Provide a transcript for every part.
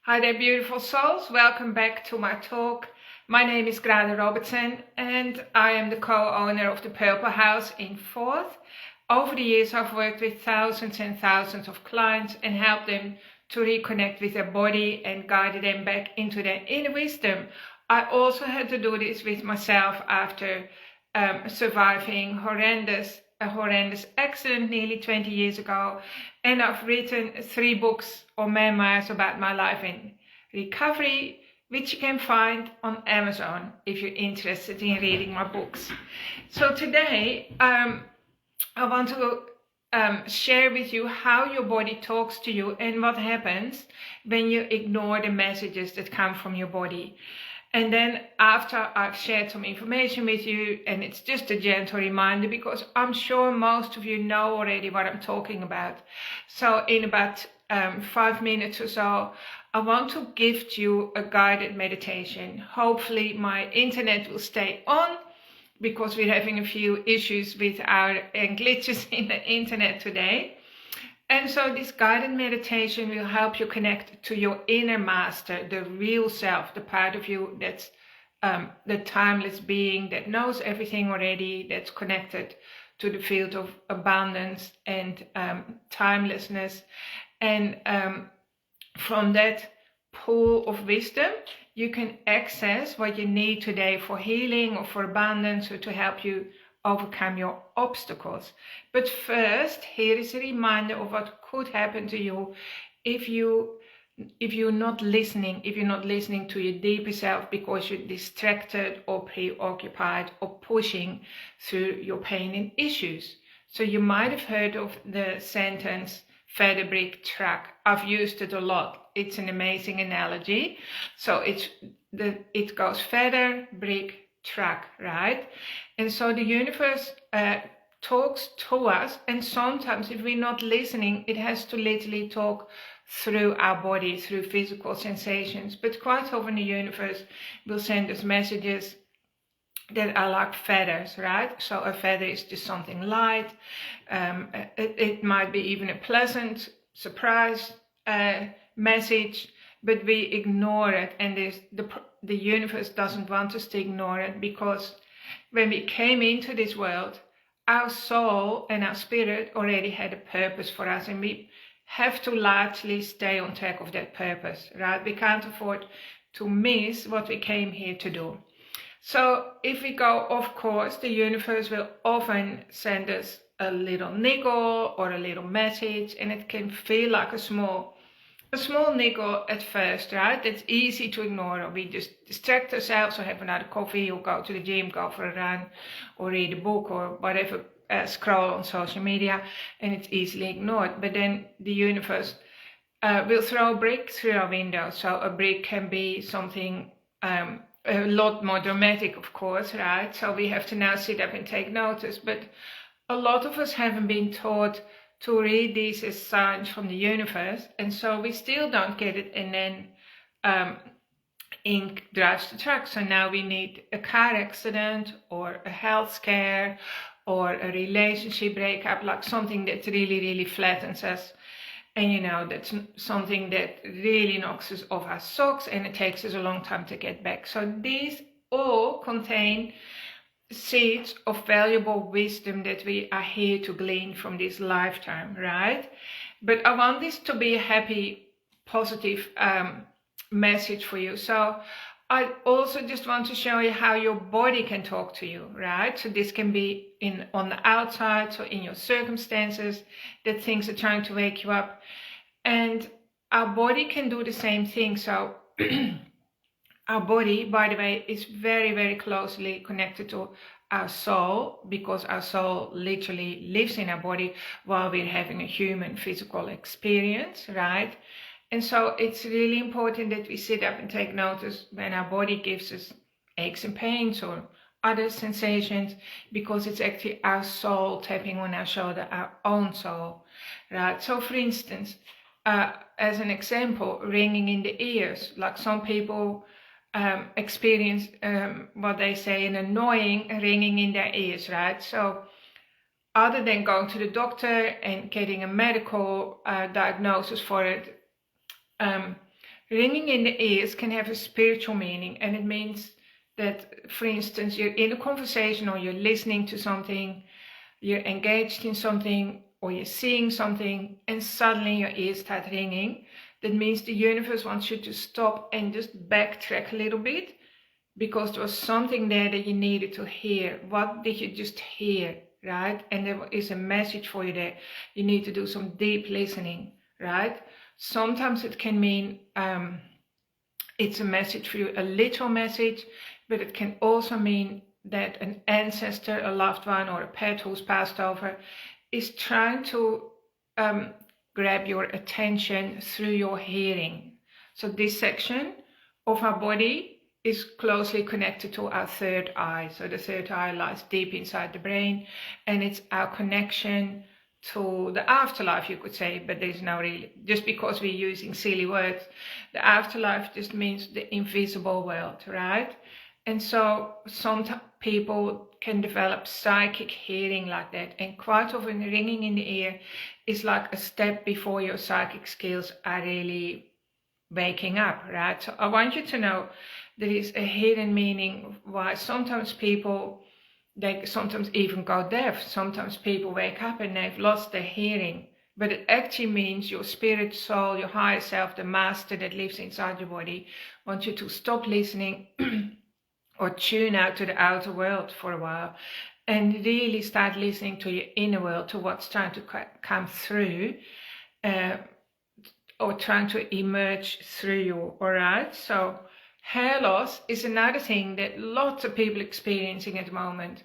Hi there, beautiful souls. Welcome back to my talk. My name is Grada Robertson and I am the co-owner of the Purple House in Forth. Over the years, I've worked with thousands and thousands of clients and helped them to reconnect with their body and guided them back into their inner wisdom. I also had to do this with myself after surviving a horrendous accident nearly 20 years ago, and I've written 3 books or memoirs about my life in recovery, which you can find on Amazon if you're interested in reading my books. So today I want to share with you how your body talks to you and what happens when you ignore the messages that come from your body. And then after I've shared some information with you, and it's just a gentle reminder because I'm sure most of you know already what I'm talking about. So in about 5 minutes or so, I want to gift you a guided meditation. Hopefully my internet will stay on because we're having a few issues with and glitches in the internet today. And so this guided meditation will help you connect to your inner master, the real self, the part of you that's the timeless being that knows everything already, that's connected to the field of abundance and timelessness. And from that pool of wisdom, you can access what you need today for healing or for abundance or to help you overcome your obstacles. But first, here is a reminder of what could happen to you if you're not listening to your deeper self because you're distracted or preoccupied or pushing through your pain and issues. So you might have heard of the sentence feather brick truck. I've used it a lot. It's an amazing analogy. So it goes feather brick truck, right? And so the universe talks to us, and sometimes if we're not listening, it has to literally talk through our body, through physical sensations. But quite often the universe will send us messages that are like feathers, right? So a feather is just something light. It might be even a pleasant surprise message, but we ignore it, and the universe doesn't want us to ignore it, because when we came into this world, our soul and our spirit already had a purpose for us, and we have to largely stay on track of that purpose, right? We can't afford to miss what we came here to do. So if we go off course, the universe will often send us a little niggle or a little message, and it can feel like a small niggle at first, right? It's easy to ignore, or we just distract ourselves or have another coffee or go to the gym, go for a run or read a book or whatever, scroll on social media, and it's easily ignored. But then the universe will throw a brick through our window. So a brick can be something a lot more dramatic, of course, right? So we have to now sit up and take notice. But a lot of us haven't been taught to read these as signs from the universe, and so we still don't get it, and then ink drives the truck. So now we need a car accident or a health scare or a relationship breakup, like something that really flattens us, and that's something that really knocks us off our socks, and it takes us a long time to get back. So these all contain seeds of valuable wisdom that we are here to glean from this lifetime, right? But I want this to be a happy, positive message for you. So I also just want to show you how your body can talk to you, right? So this can be on the outside, so in your circumstances, that things are trying to wake you up. And our body can do the same thing. So our body, by the way, is very closely connected to our soul, because our soul literally lives in our body while we're having a human physical experience, right? And so it's really important that we sit up and take notice when our body gives us aches and pains or other sensations, because it's actually our soul tapping on our shoulder, our own soul, right? So for instance, as an example, ringing in the ears, like some people experience what they say an annoying ringing in their ears, right? So other than going to the doctor and getting a medical diagnosis for it, Ringing in the ears can have a spiritual meaning, and it means that, for instance, you're in a conversation or you're listening to something, you're engaged in something, or you're seeing something, and suddenly your ears start ringing. That means the universe wants you to stop and just backtrack a little bit, because there was something there that you needed to hear. What did you just hear, right? And there is a message for you there. You need to do some deep listening, right? Sometimes it can mean it's a message for you, a literal message, but it can also mean that an ancestor, a loved one, or a pet who's passed over is trying to grab your attention through your hearing. So this section of our body is closely connected to our third eye. So the third eye lies deep inside the brain, and it's our connection to the afterlife, you could say, but there's no really, just because we're using silly words, the afterlife just means the invisible world, right? And so some people can develop psychic hearing like that, and quite often ringing in the ear is like a step before your psychic skills are really waking up, right? So I want you to know there is a hidden meaning why sometimes people, they sometimes even go deaf. Sometimes people wake up and they've lost their hearing, but it actually means your spirit, soul, your higher self, the master that lives inside your body, wants you to stop listening or tune out to the outer world for a while and really start listening to your inner world, to what's trying to come through or trying to emerge through you, all right? So hair loss is another thing that lots of people are experiencing at the moment.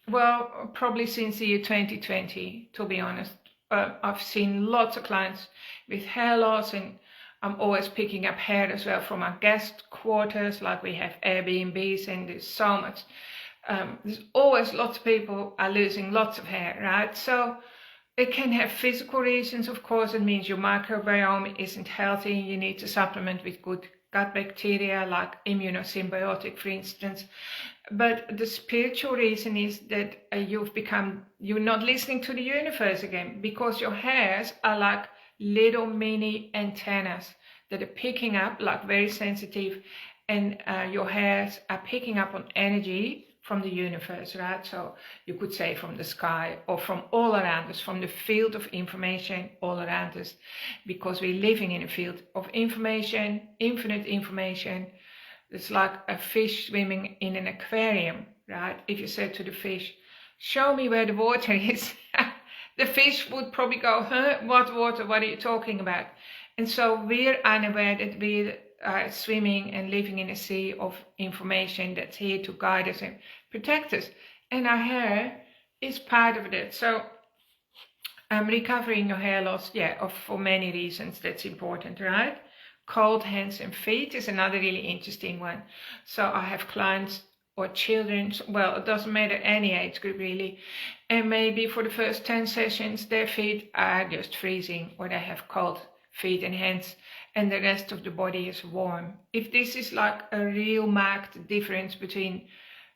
Well, probably since the year 2020, to be honest. I've seen lots of clients with hair loss, and I'm always picking up hair as well from our guest quarters, like we have Airbnbs, and there's so much. There's always lots of people are losing lots of hair, right? So it can have physical reasons, of course. It means your microbiome isn't healthy. You need to supplement with good gut bacteria, like immunosymbiotic, for instance. But the spiritual reason is that you're not listening to the universe again, because your hairs are like little mini antennas that are picking up, like very sensitive, and your hairs are picking up on energy from the universe, right? So you could say from the sky or from all around us, from the field of information all around us, because we're living in a field of information, infinite information. It's like a fish swimming in an aquarium, right? If you said to the fish, show me where the water is, the fish would probably go, huh, what water, what are you talking about? And so we're unaware that we are swimming and living in a sea of information that's here to guide us and protect us. And our hair is part of it. So recovering your hair loss, for many reasons, that's important, right? Cold hands and feet is another really interesting one. So I have clients or children, well, it doesn't matter any age group really, and maybe for the first 10 sessions their feet are just freezing, or they have cold feet and hands, and the rest of the body is warm. If this is like a real marked difference between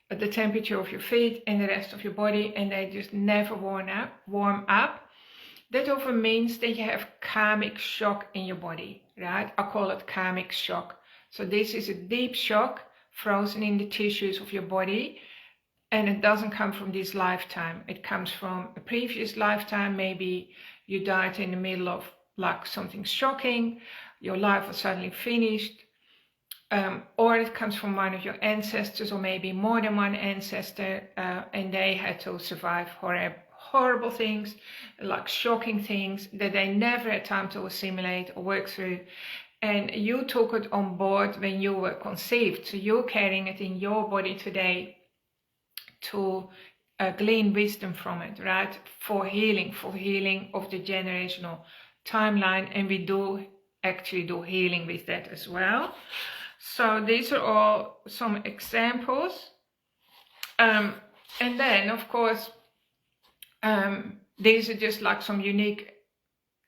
the temperature of your feet and the rest of your body, and they just never warm up, that often means that you have karmic shock in your body, right? I call it karmic shock. So this is a deep shock frozen in the tissues of your body, and it doesn't come from this lifetime. It comes from a previous lifetime. Maybe you died in the middle of like something shocking, your life was suddenly finished, or it comes from one of your ancestors, or maybe more than one ancestor, and they had to survive horrible things, like shocking things that they never had time to assimilate or work through. And you took it on board when you were conceived. So you're carrying it in your body today to glean wisdom from it, right? For healing of the generational timeline. And we do actually do healing with that as well. So these are all some examples. And then, of course, these are just like some unique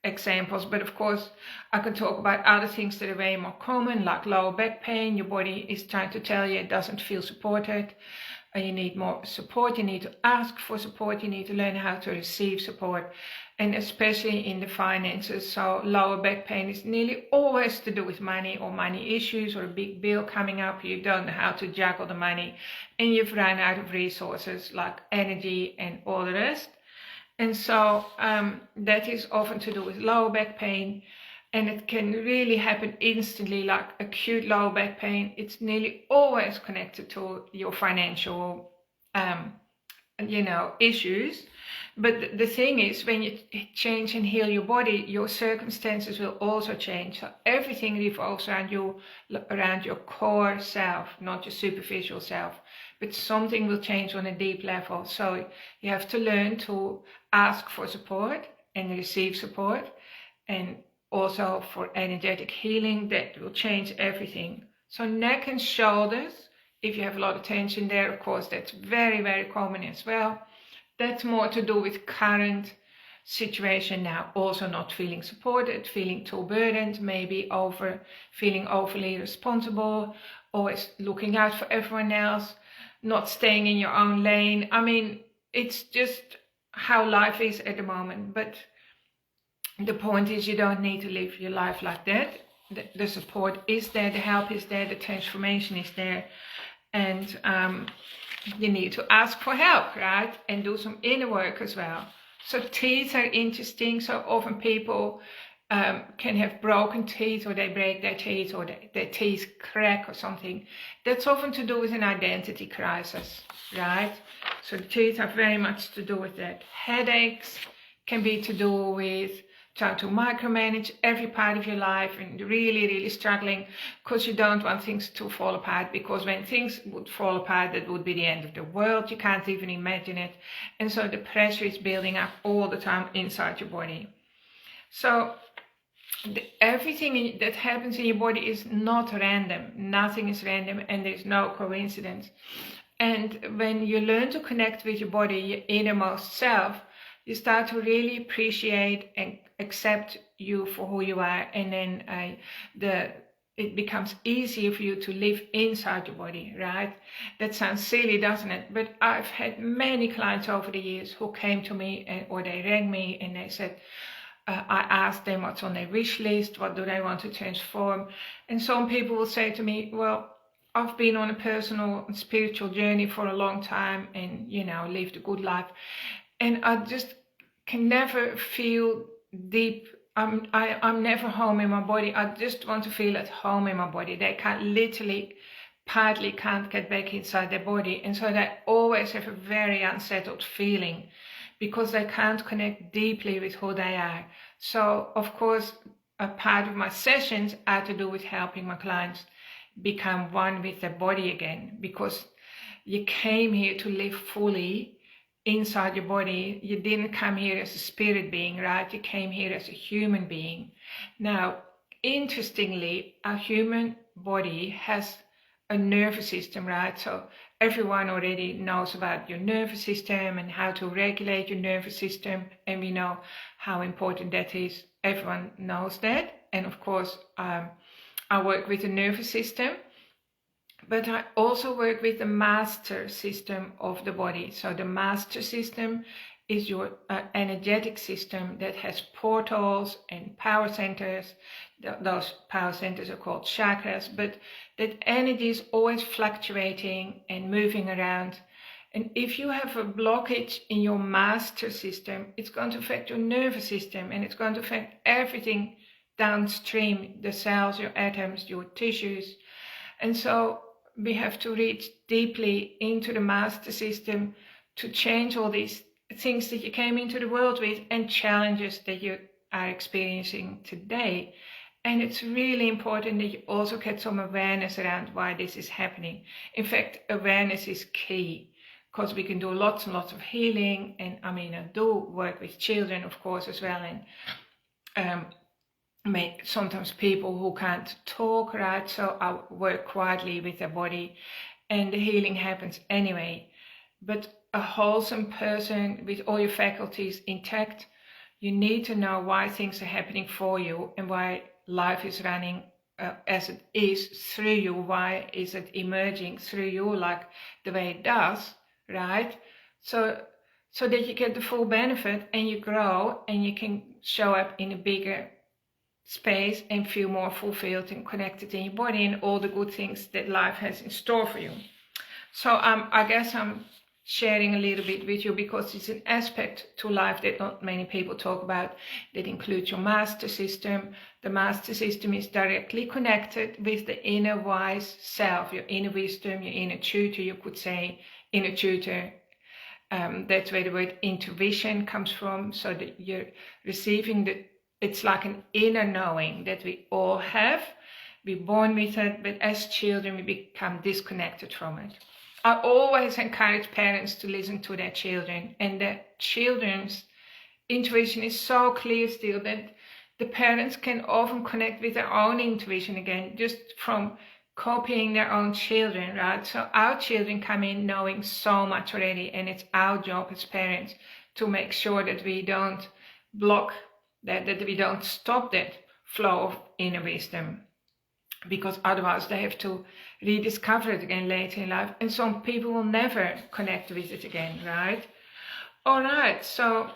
examples, but of course I can talk about other things that are way more common, like lower back pain. Your body is trying to tell you it doesn't feel supported, and you need more support. You need to ask for support. You need to learn how to receive support. and especially in the finances. So lower back pain is nearly always to do with money or money issues or a big bill coming up. You don't know how to juggle the money and you've run out of resources like energy and all the rest. And so that is often to do with lower back pain, and it can really happen instantly, like acute lower back pain. It's nearly always connected to your financial issues. But the thing is, when you change and heal your body, your circumstances will also change. So everything revolves around your core self, not your superficial self. But something will change on a deep level. So you have to learn to ask for support and receive support, and also for energetic healing that will change everything. So neck and shoulders, if you have a lot of tension there, of course, that's very, very common as well. That's more to do with current situation now. Also not feeling supported, feeling too burdened, maybe feeling overly responsible, always looking out for everyone else, not staying in your own lane. I mean, it's just how life is at the moment. But the point is, you don't need to live your life like that. The support is there, the help is there, the transformation is there. And you need to ask for help, right? And do some inner work as well. So teeth are interesting. So often people can have broken teeth, or they break their teeth, or their teeth crack or something. That's often to do with an identity crisis, right? So the teeth are very much to do with that. Headaches can be to do with trying to micromanage every part of your life and really, really struggling because you don't want things to fall apart, because when things would fall apart, that would be the end of the world. You can't even imagine it. And so the pressure is building up all the time inside your body. So everything that happens in your body is not random. Nothing is random, and there's no coincidence. And when you learn to connect with your body, your innermost self, you start to really appreciate and accept you for who you are, and then it becomes easier for you to live inside your body, right? That sounds silly, doesn't it? But I've had many clients over the years who came to me or they rang me and they said, I asked them what's on their wish list, what do they want to transform, and some people will say to me, well, I've been on a personal and spiritual journey for a long time and, lived a good life. And I just can never feel deep. I'm never home in my body. I just want to feel at home in my body. They partly can't get back inside their body. And so they always have a very unsettled feeling because they can't connect deeply with who they are. So, of course, a part of my sessions are to do with helping my clients become one with their body again, because you came here to live fully inside your body. You didn't come here as a spirit being, right? You came here as a human being. Now, interestingly, our human body has a nervous system, right? So everyone already knows about your nervous system and how to regulate your nervous system, and we know how important that is. Everyone knows that. And of course, I work with the nervous system, but I also work with the master system of the body. So the master system is your energetic system that has portals and power centers. Those power centers are called chakras, but that energy is always fluctuating and moving around. And if you have a blockage in your master system, it's going to affect your nervous system, and it's going to affect everything downstream, the cells, your atoms, your tissues. And so we have to reach deeply into the master system to change all these things that you came into the world with and challenges that you are experiencing today. And it's really important that you also get some awareness around why this is happening. In fact, awareness is key, because we can do lots and lots of healing. And I mean, I do work with children, of course, as well. And sometimes people who can't talk, right? So I work quietly with their body, and the healing happens anyway. But a wholesome person with all your faculties intact, you need to know why things are happening for you and why life is running as it is through you. Why is it emerging through you like the way it does, right? So so that you get the full benefit and you grow and you can show up in a bigger space and feel more fulfilled and connected in your body and all the good things that life has in store for you. So I guess I'm sharing a little bit with you because it's an aspect to life that not many people talk about, that includes your master system. The master system is directly connected with the inner wise self, your inner wisdom, your inner tutor, you could say, inner tutor. That's where the word intuition comes from, so that you're receiving it's like an inner knowing that we all have. We're born with it, but as children we become disconnected from it. I always encourage parents to listen to their children, and their children's intuition is so clear still that the parents can often connect with their own intuition again, just from copying their own children, right? So our children come in knowing so much already, and it's our job as parents to make sure that we don't block that we don't stop that flow of inner wisdom, because otherwise they have to rediscover it again later in life, and some people will never connect with it again, right? All right, so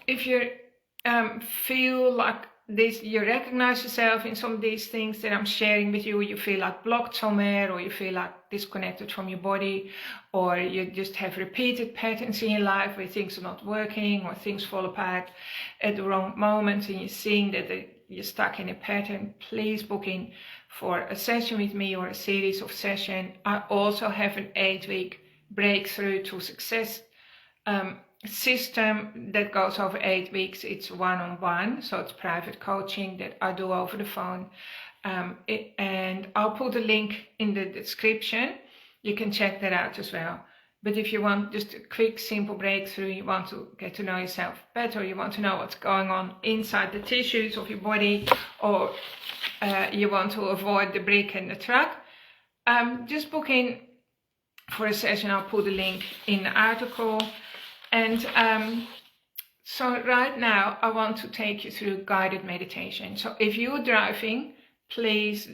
if you feel like this, you recognize yourself in some of these things that I'm sharing with you, you feel like blocked somewhere, or you feel like disconnected from your body, or you just have repeated patterns in your life where things are not working or things fall apart at the wrong moment, and you're seeing that you're stuck in a pattern, please book in for a session with me or a series of sessions. I also have an 8-week breakthrough to success system that goes over 8 weeks. It's one-on-one, so it's private coaching that I do over the phone, and I'll put a link in the description. You can check that out as well. But if you want just a quick, simple breakthrough, you want to get to know yourself better, you want to know what's going on inside the tissues of your body, or you want to avoid the brick and the truck, just book in for a session. I'll put a link in the article. And so right now I want to take you through guided meditation. So if you're driving, please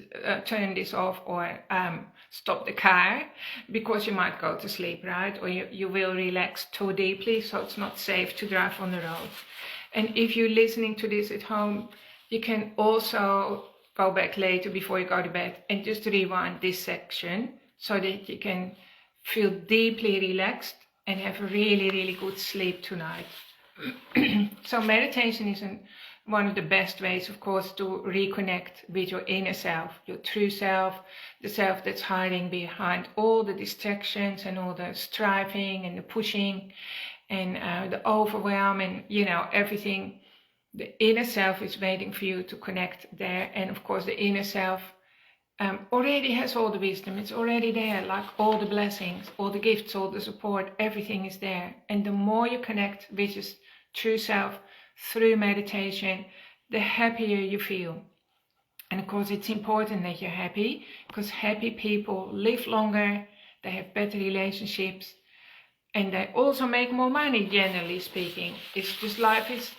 turn this off, or stop the car, because you might go to sleep, right? Or you will relax too deeply, so it's not safe to drive on the road. And if you're listening to this at home, you can also go back later before you go to bed and just rewind this section so that you can feel deeply relaxed and have a really, really good sleep tonight. So meditation is one of the best ways, of course, to reconnect with your inner self, your true self, the self that's hiding behind all the distractions and all the striving and the pushing and the overwhelm and, everything. The inner self is waiting for you to connect there. And of course, the inner self already has all the wisdom. It's already there, like all the blessings, all the gifts, all the support, everything is there. And the more you connect with your true self through meditation, the happier you feel. And of course, it's important that you're happy, because happy people live longer, they have better relationships, and they also make more money, generally speaking. It's just life is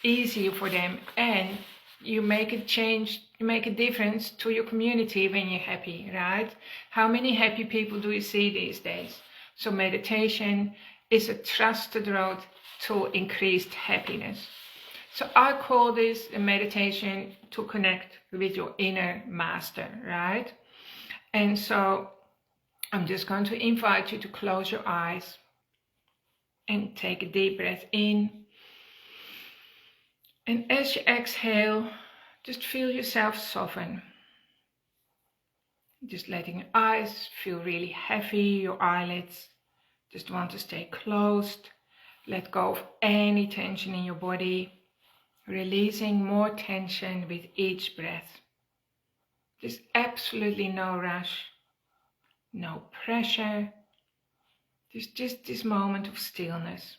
easier for them, and you make a change, you make a difference to your community when you're happy, right? How many happy people do you see these days? So meditation is a trusted road to increased happiness. So I call this a meditation to connect with your inner master, right? And so I'm just going to invite you to close your eyes and take a deep breath in. And as you exhale, just feel yourself soften. Just letting your eyes feel really heavy, your eyelids just want to stay closed. Let go of any tension in your body, releasing more tension with each breath. There's absolutely no rush, no pressure. There's just this moment of stillness.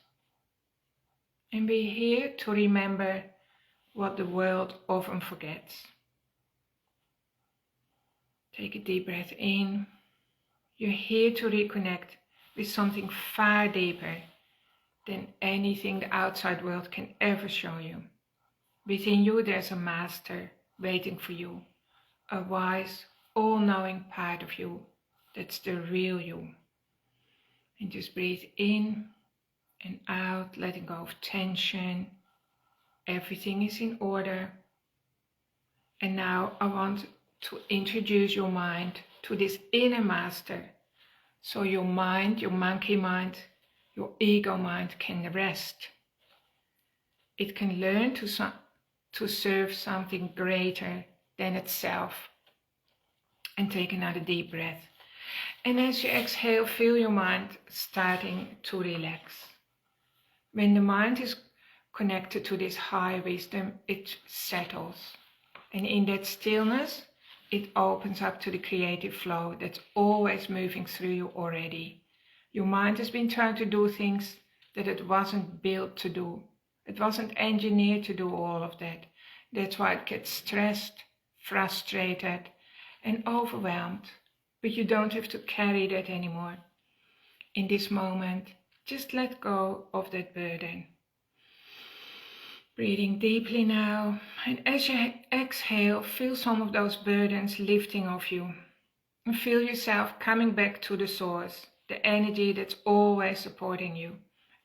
And we're here to remember what the world often forgets. Take a deep breath in. You're here to reconnect with something far deeper than anything the outside world can ever show you. Within you there's a master waiting for you, a wise, all-knowing part of you that's the real you. And just breathe in and out, letting go of tension. Everything is in order. And now I want to introduce your mind to this inner master. So your mind, your monkey mind, your ego mind can rest. It can learn to serve something greater than itself. And take another deep breath. And as you exhale, feel your mind starting to relax. When the mind is connected to this high wisdom, it settles. And in that stillness, it opens up to the creative flow that's always moving through you already. Your mind has been trying to do things that it wasn't built to do. It wasn't engineered to do all of that. That's why it gets stressed, frustrated, and overwhelmed. But you don't have to carry that anymore. In this moment, just let go of that burden. Breathing deeply now, and as you exhale, feel some of those burdens lifting off you. And feel yourself coming back to the source, the energy that's always supporting you.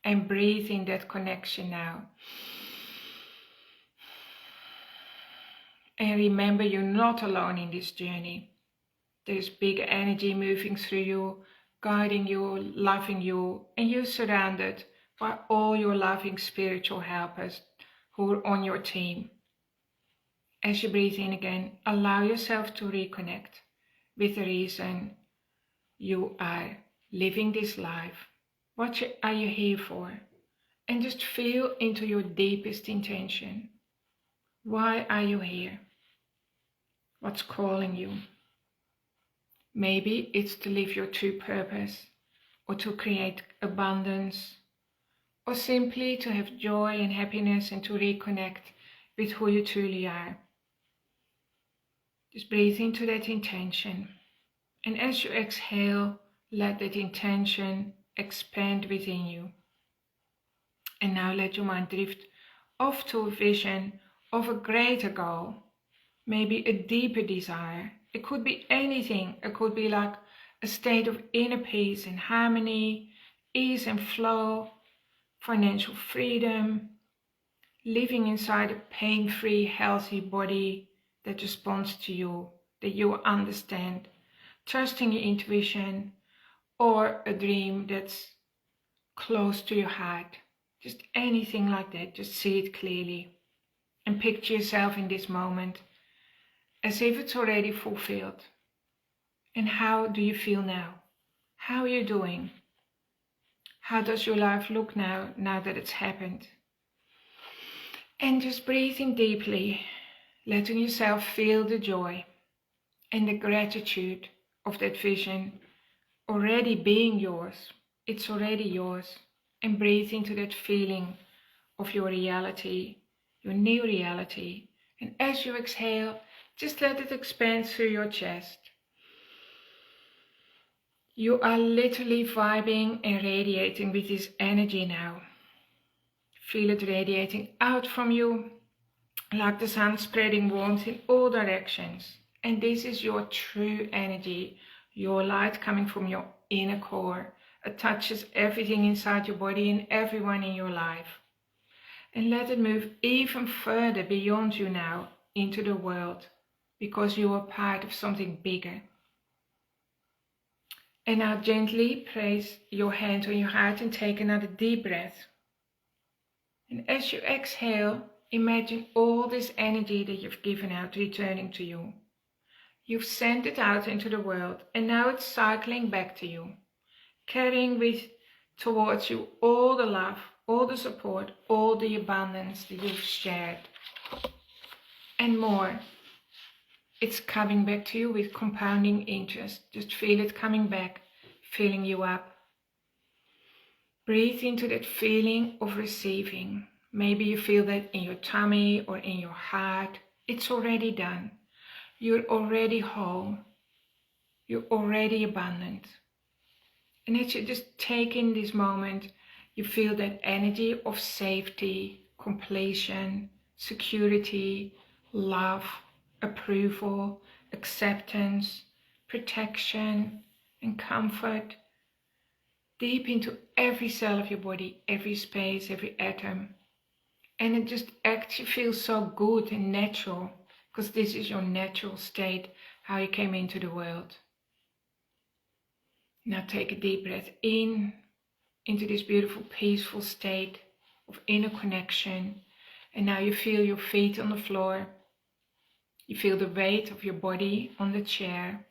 And breathe in that connection now. And remember, you're not alone in this journey. There's big energy moving through you, guiding you, loving you, and you're surrounded by all your loving spiritual helpers who are on your team. As you breathe in again, allow yourself to reconnect with the reason you are living this life. What are you here for? And just feel into your deepest intention. Why are you here? What's calling you? Maybe it's to live your true purpose, or to create abundance, or simply to have joy and happiness and to reconnect with who you truly are. Just breathe into that intention. And as you exhale, let that intention expand within you. And now let your mind drift off to a vision of a greater goal, maybe a deeper desire. It could be anything. It could be like a state of inner peace and harmony, ease and flow, financial freedom, living inside a pain-free, healthy body that responds to you, that you understand, trusting your intuition, or a dream that's close to your heart. Just anything like that. Just see it clearly and picture yourself in this moment as if it's already fulfilled. And how do you feel now? How are you doing? How does your life look now that it's happened? And just breathing deeply, letting yourself feel the joy and the gratitude of that vision already being yours. It's already yours. And breathe into that feeling of your reality, your new reality. And as you exhale, just let it expand through your chest. You are literally vibing and radiating with this energy now. Feel it radiating out from you, like the sun spreading warmth in all directions. And this is your true energy, your light coming from your inner core. It touches everything inside your body and everyone in your life. And let it move even further beyond you now into the world, because you are part of something bigger. And now gently place your hand on your heart and take another deep breath. And as you exhale, imagine all this energy that you've given out returning to you. You've sent it out into the world, and now it's cycling back to you, carrying towards you all the love, all the support, all the abundance that you've shared, and more. It's coming back to you with compounding interest. Just feel it coming back, filling you up. Breathe into that feeling of receiving. Maybe you feel that in your tummy or in your heart. It's already done. You're already whole. You're already abundant. And as you just take in this moment, you feel that energy of safety, completion, security, love, approval, acceptance, protection, and comfort. deep into every cell of your body, every space, every atom. And it just actually feels so good and natural, because this is your natural state, how you came into the world. Now take a deep breath in, into this beautiful, peaceful state of inner connection. And now you feel your feet on the floor. You feel the weight of your body on the chair.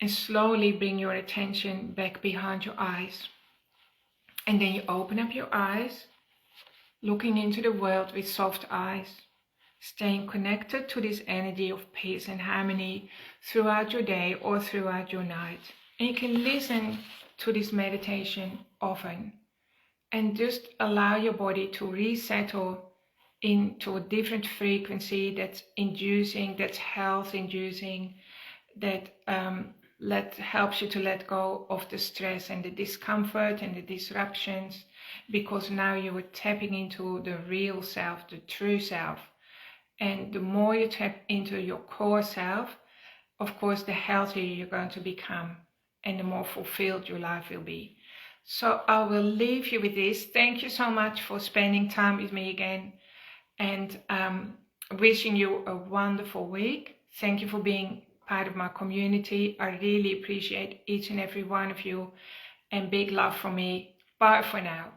And slowly bring your attention back behind your eyes. And then you open up your eyes, looking into the world with soft eyes, staying connected to this energy of peace and harmony throughout your day or throughout your night. And you can listen to this meditation often and just allow your body to resettle into a different frequency that's inducing, that's health inducing, that helps you to let go of the stress and the discomfort and the disruptions, because now you are tapping into the real self, the true self. And the more you tap into your core self, of course, the healthier you're going to become and the more fulfilled your life will be. So I will leave you with this. Thank you so much for spending time with me again, and wishing you a wonderful week. Thank you for being part of my community. I really appreciate each and every one of you, and big love from me. Bye for now.